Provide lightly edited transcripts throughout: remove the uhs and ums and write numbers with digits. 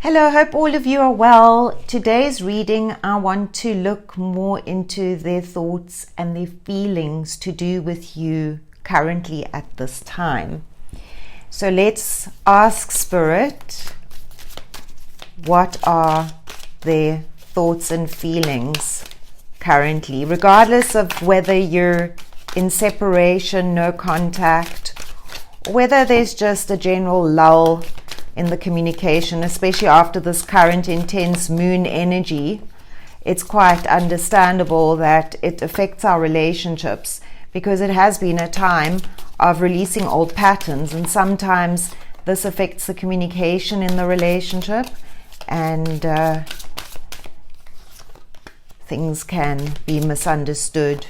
Hello, hope all of you are well. Today's reading, I want to look more into their thoughts and their feelings to do with you currently at this time. So let's ask Spirit, what are their thoughts and feelings currently, regardless of whether you're in separation, no contact, or whether there's just a general lull in the communication, especially after this current intense moon energy. It's quite understandable that it affects our relationships because it has been a time of releasing old patterns, and sometimes this affects the communication in the relationship, and things can be misunderstood,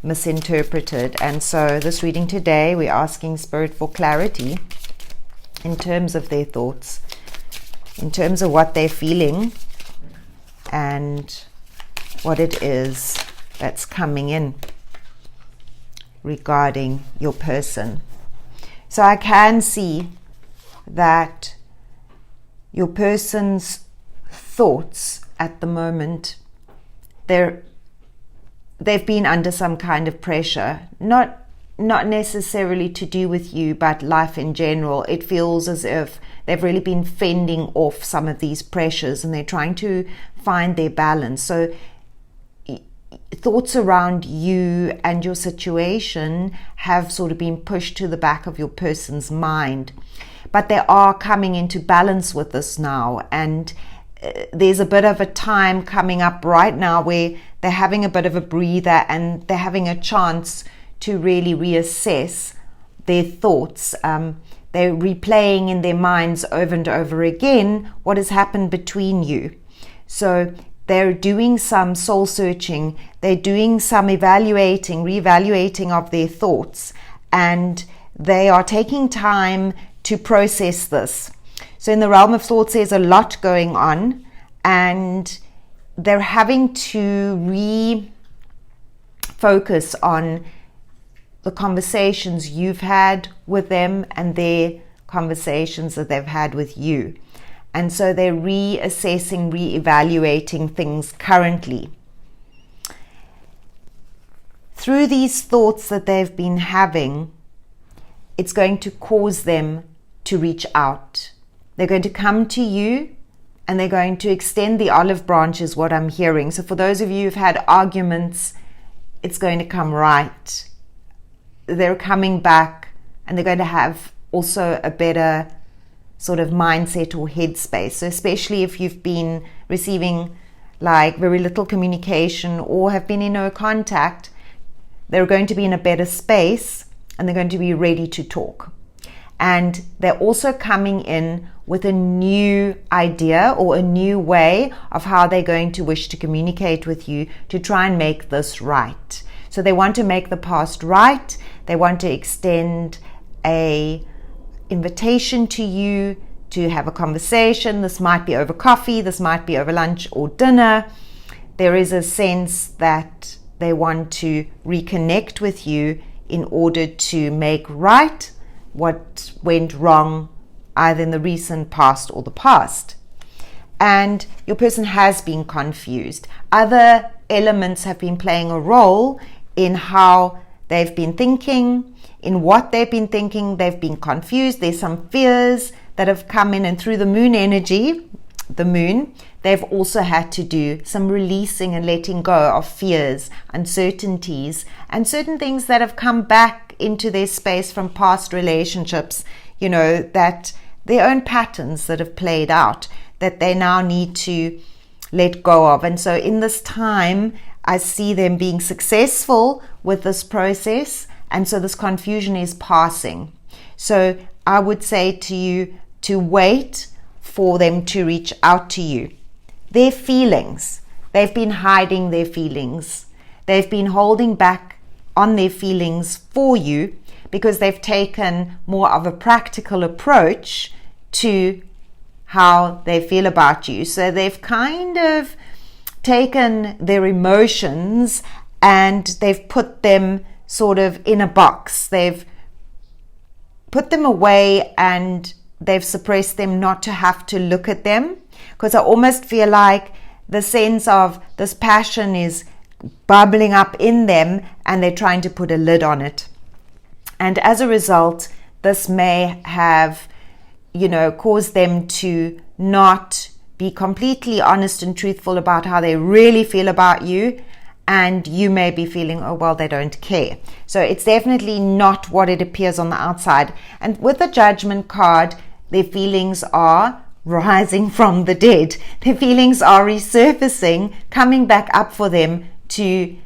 misinterpreted. And so this reading today, we're asking Spirit for clarity in terms of their thoughts, in terms of what they're feeling and what it is that's coming in regarding your person. So I can see that your person's thoughts at the moment, they've been under some kind of pressure, not necessarily to do with you, but life in general. It feels as if they've really been fending off some of these pressures and they're trying to find their balance. So thoughts around you and your situation have sort of been pushed to the back of your person's mind, but they are coming into balance with this now, and there's a bit of a time coming up right now where they're having a bit of a breather and they're having a chance to really reassess their thoughts. They're replaying in their minds over and over again what has happened between you. So they're doing some soul searching, they're doing some reevaluating of their thoughts, and they are taking time to process this. So in the realm of thoughts, there's a lot going on, and they're having to refocus on the conversations you've had with them and their conversations that they've had with you. And so they're reassessing, reevaluating things currently. Through these thoughts that they've been having, it's going to cause them to reach out. They're going to come to you and they're going to extend the olive branch, is what I'm hearing. So for those of you who've had arguments, it's going to come right. They're coming back and they're going to have also a better sort of mindset or headspace. So especially if you've been receiving like very little communication or have been in no contact, they're going to be in a better space and they're going to be ready to talk. And they're also coming in with a new idea or a new way of how they're going to wish to communicate with you to try and make this right. So they want to make the past right. They want to extend a invitation to you to have a conversation. This might be over coffee, this might be over lunch or dinner. There is a sense that they want to reconnect with you in order to make right what went wrong either in the recent past or the past. And your person has been confused. Other elements have been playing a role in how they've been thinking, in what they've been thinking. They've been confused. There's some fears that have come in, and through the moon energy, the moon, they've also had to do some releasing and letting go of fears, uncertainties, and certain things that have come back into their space from past relationships, that their own patterns that have played out that they now need to let go of. And so in this time, I see them being successful with this process, and so this confusion is passing. So I would say to you to wait for them to reach out to you. Their feelings, they've been hiding their feelings. They've been holding back on their feelings for you because they've taken more of a practical approach to how they feel about you. So they've kind of taken their emotions and they've put them sort of in a box. They've put them away and they've suppressed them not to have to look at them, because I almost feel like the sense of this passion is bubbling up in them and they're trying to put a lid on it. And as a result, this may have, caused them to not be completely honest and truthful about how they really feel about you. And you may be feeling, oh, well, they don't care. So it's definitely not what it appears on the outside. And with the Judgment card, their feelings are rising from the dead. Their feelings are resurfacing, coming back up for them to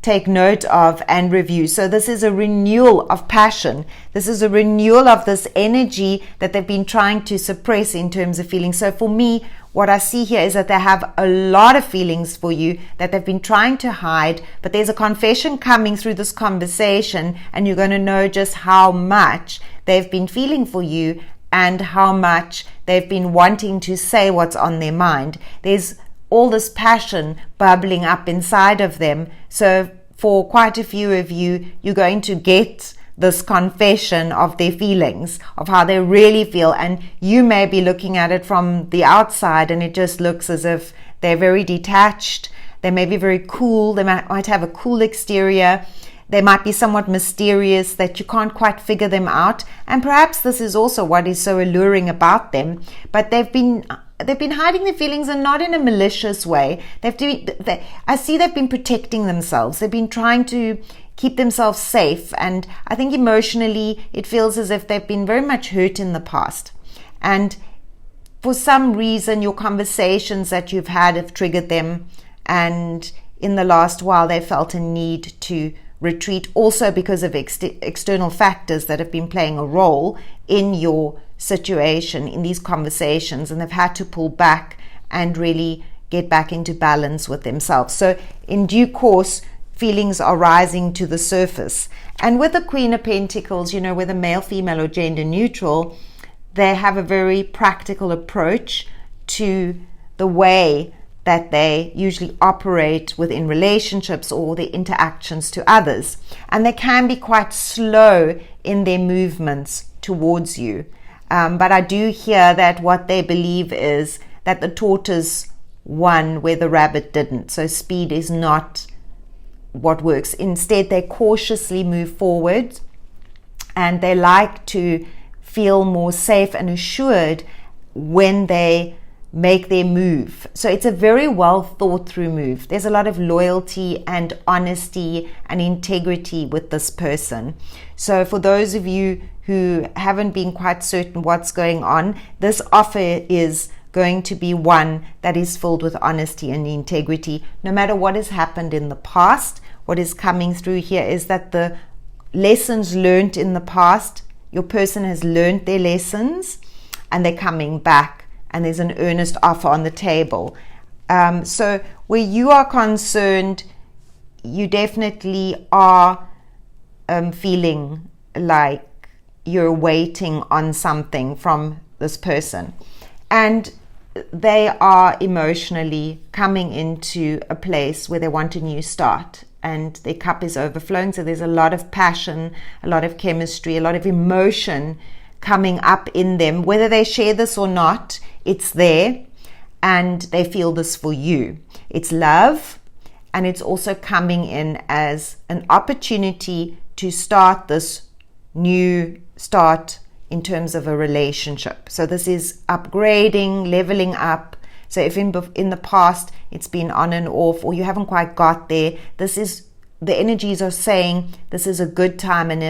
take note of and review. So this is a renewal of passion. This is a renewal of this energy that they've been trying to suppress in terms of feelings. So for me, what I see here is that they have a lot of feelings for you that they've been trying to hide, but there's a confession coming through this conversation, and you're going to know just how much they've been feeling for you and how much they've been wanting to say what's on their mind. There's all this passion bubbling up inside of them. So for quite a few of you, you're going to get this confession of their feelings, of how they really feel. And you may be looking at it from the outside and it just looks as if they're very detached. They may be very cool. They might have a cool exterior. They might be somewhat mysterious, that you can't quite figure them out. And perhaps this is also what is so alluring about them. But they've been hiding their feelings, and not in a malicious way. I see they've been protecting themselves. They've been trying to keep themselves safe. And I think emotionally, it feels as if they've been very much hurt in the past. And for some reason, your conversations that you've had have triggered them. And in the last while, they felt a need to retreat, also because of external factors that have been playing a role in your situation, in these conversations, and they've had to pull back and really get back into balance with themselves. So in due course, feelings are rising to the surface. And with the Queen of Pentacles, whether male, female, or gender neutral, they have a very practical approach to the way that they usually operate within relationships or their interactions to others. And they can be quite slow in their movements towards you. But I do hear that what they believe is that the tortoise won where the rabbit didn't. So speed is not what works. Instead, they cautiously move forward, and they like to feel more safe and assured when they make their move. So it's a very well thought through move. There's a lot of loyalty and honesty and integrity with this person. So for those of you who haven't been quite certain what's going on, this offer is going to be one that is filled with honesty and integrity. No matter what has happened in the past, what is coming through here is that the lessons learned in the past, your person has learned their lessons and they're coming back. And there's an earnest offer on the table. So where you are concerned, you definitely are feeling like you're waiting on something from this person. And they are emotionally coming into a place where they want a new start. And their cup is overflowing. So there's a lot of passion, a lot of chemistry, a lot of emotion coming up in them. Whether they share this or not, it's there, and they feel this for you. It's love, and it's also coming in as an opportunity to start this new start in terms of a relationship. So this is upgrading, leveling up. So if in the past it's been on and off, or you haven't quite got there, this is, the energies are saying this is a good time and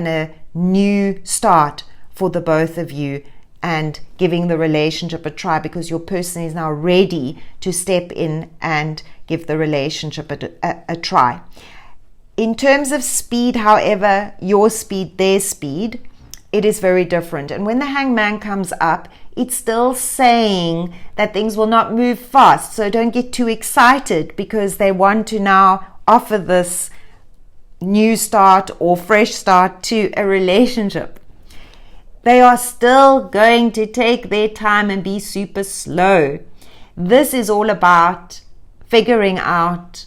a new start for the both of you, and giving the relationship a try, because your person is now ready to step in and give the relationship a try. In terms of speed, however, your speed, their speed, it is very different. And when the Hangman comes up, it's still saying that things will not move fast. So don't get too excited, because they want to now offer this new start or fresh start to a relationship. They are still going to take their time and be super slow. This is all about figuring out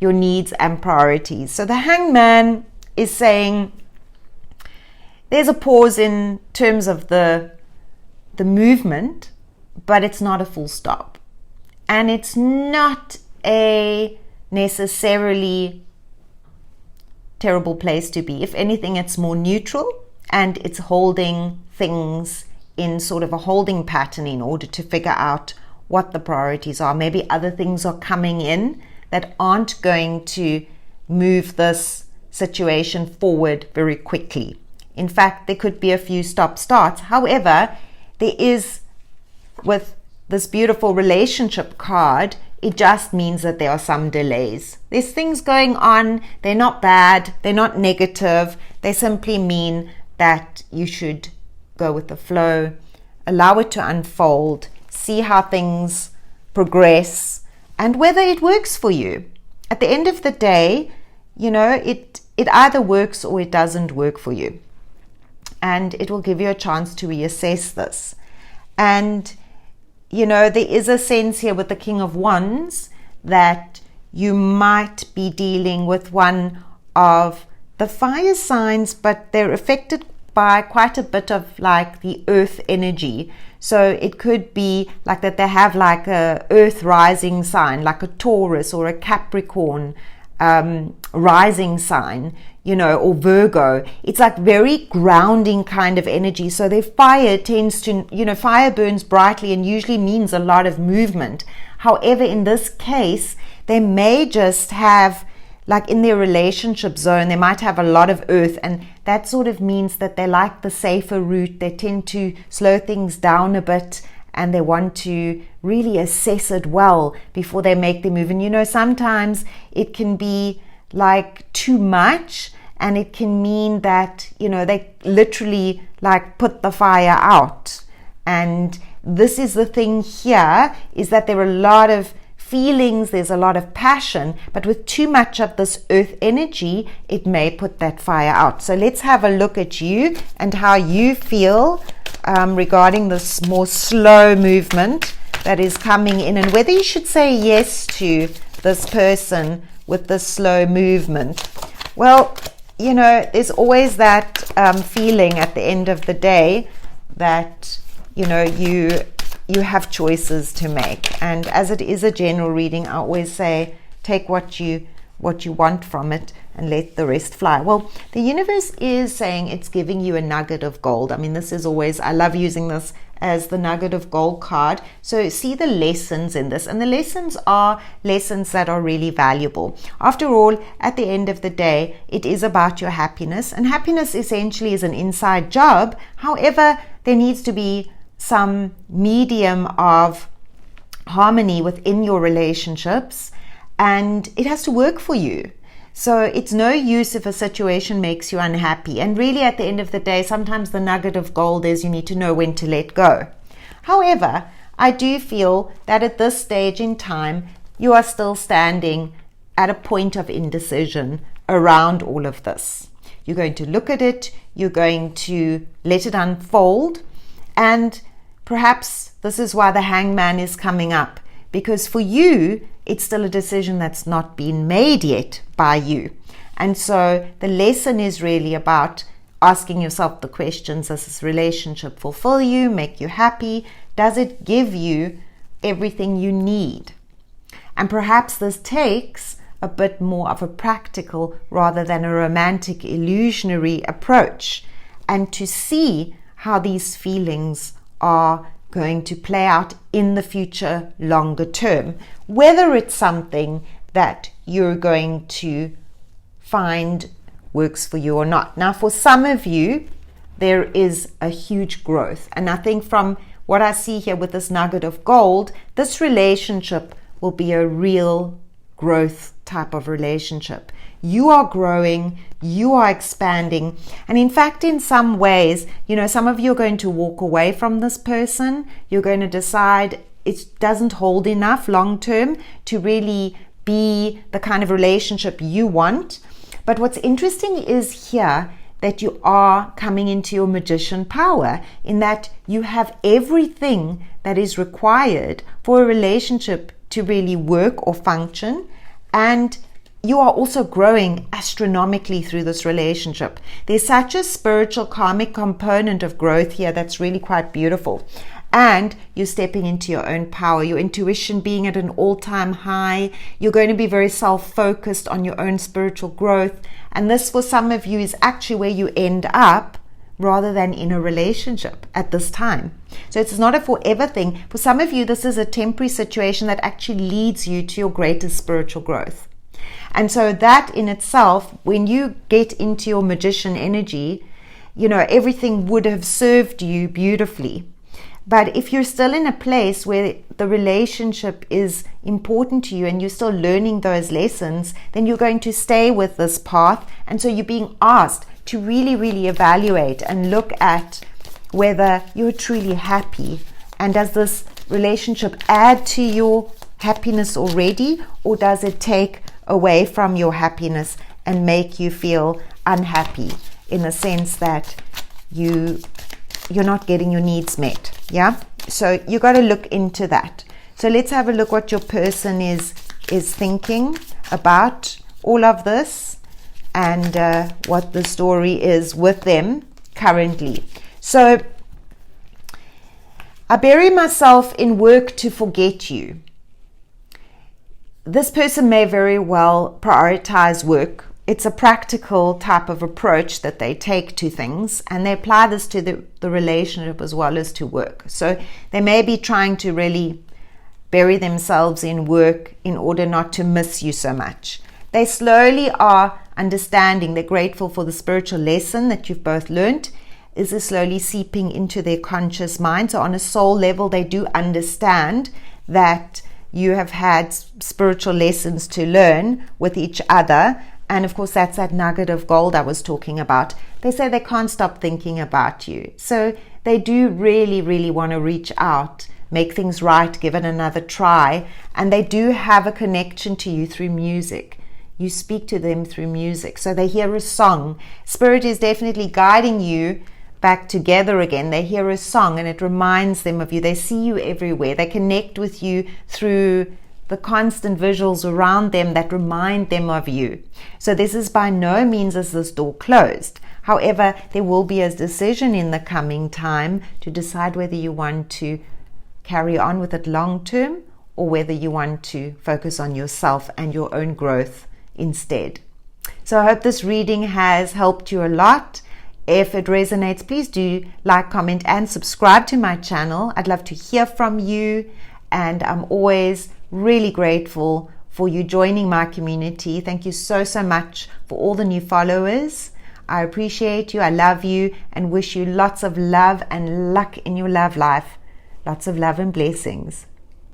your needs and priorities. So the Hangman is saying there's a pause in terms of the the movement, but it's not a full stop. And it's not a necessarily terrible place to be. If anything, it's more neutral, and it's holding things in sort of a holding pattern in order to figure out what the priorities are. Maybe other things are coming in that aren't going to move this situation forward very quickly. In fact, there could be a few stop-starts. However, there is, with this beautiful relationship card, it just means that there are some delays. There's things going on. They're not bad. They're not negative. They simply mean that you should go with the flow, allow it to unfold, see how things progress, and whether it works for you. At the end of the day, it either works or it doesn't work for you. And it will give you a chance to reassess this. And, there is a sense here with the King of Wands that you might be dealing with one of the fire signs, but they're affected by quite a bit of like the earth energy. So it could be like that they have like a earth rising sign, like a Taurus or a Capricorn rising sign, or Virgo. It's like very grounding kind of energy. So their fire tends to, fire burns brightly and usually means a lot of movement. However, in this case, they may just have, like in their relationship zone, they might have a lot of earth, and that sort of means that they like the safer route. They tend to slow things down a bit, and they want to really assess it well before they make the move. And sometimes it can be like too much, and it can mean that they literally like put the fire out. And this is the thing here, is that there are a lot of feelings, there's a lot of passion, but with too much of this earth energy, it may put that fire out. So let's have a look at you and how you feel regarding this more slow movement that is coming in, and whether you should say yes to this person with the slow movement. Well, there's always that feeling at the end of the day that you have choices to make. And as it is a general reading, I always say take what you want from it and let the rest fly. Well, the universe is saying it's giving you a nugget of gold. I mean, this is always, I love using this as the nugget of gold card. So see the lessons in this, and the lessons are lessons that are really valuable. After all, at the end of the day, it is about your happiness, and happiness essentially is an inside job. However, there needs to be some medium of harmony within your relationships, and it has to work for you. So it's no use if a situation makes you unhappy. And really, at the end of the day, sometimes the nugget of gold is you need to know when to let go. However, I do feel that at this stage in time, you are still standing at a point of indecision around all of this. You're going to look at it, you're going to let it unfold, and perhaps this is why the Hangman is coming up, because for you, it's still a decision that's not been made yet by you. And so the lesson is really about asking yourself the questions: does this relationship fulfill you, make you happy? Does it give you everything you need? And perhaps this takes a bit more of a practical rather than a romantic, illusionary approach, and to see how these feelings are going to play out in the future, longer term, whether it's something that you're going to find works for you or not. Now, for some of you, there is a huge growth. And I think from what I see here with this nugget of gold, this relationship will be a real growth type of relationship. You are growing, you are expanding. And in fact, in some ways, some of you are going to walk away from this person. You're going to decide it doesn't hold enough long term to really be the kind of relationship you want. But what's interesting is here that you are coming into your magician power, in that you have everything that is required for a relationship to really work or function. And you are also growing astronomically through this relationship. There's such a spiritual karmic component of growth here that's really quite beautiful. And you're stepping into your own power, your intuition being at an all-time high. You're going to be very self-focused on your own spiritual growth. And this, for some of you, is actually where you end up rather than in a relationship at this time. So it's not a forever thing. For some of you, this is a temporary situation that actually leads you to your greatest spiritual growth. And so that in itself, when you get into your magician energy, everything would have served you beautifully. But if you're still in a place where the relationship is important to you and you're still learning those lessons, then you're going to stay with this path. And so you're being asked to really, really evaluate and look at whether you're truly happy. And does this relationship add to your happiness already, or does it take away from your happiness and make you feel unhappy in the sense that you're not getting your needs met? Yeah, so you got to look into that. So let's have a look what your person is thinking about all of this and what the story is with them currently. So I bury myself in work to forget you. This person may very well prioritize work. It's a practical type of approach that they take to things, and they apply this to the relationship as well as to work. So they may be trying to really bury themselves in work in order not to miss you so much. They slowly are understanding, they're grateful for the spiritual lesson that you've both learned. Is slowly seeping into their conscious mind. So on a soul level, they do understand that you have had spiritual lessons to learn with each other. And of course, that's that nugget of gold I was talking about. They say they can't stop thinking about you. So they do really, really want to reach out, make things right, give it another try. And they do have a connection to you through music. You speak to them through music. So they hear a song. Spirit is definitely guiding you back together again. They hear a song and it reminds them of you. They see you everywhere. They connect with you through the constant visuals around them that remind them of you. So this is by no means is this door closed. However, there will be a decision in the coming time to decide whether you want to carry on with it long term or whether you want to focus on yourself and your own growth instead. So I hope this reading has helped you a lot. If it resonates, please do like, comment, and subscribe to my channel. I'd love to hear from you, and I'm always really grateful for you joining my community. Thank you so much for all the new followers. I appreciate you, I love you, and wish you lots of love and luck in your love life. Lots of love and blessings.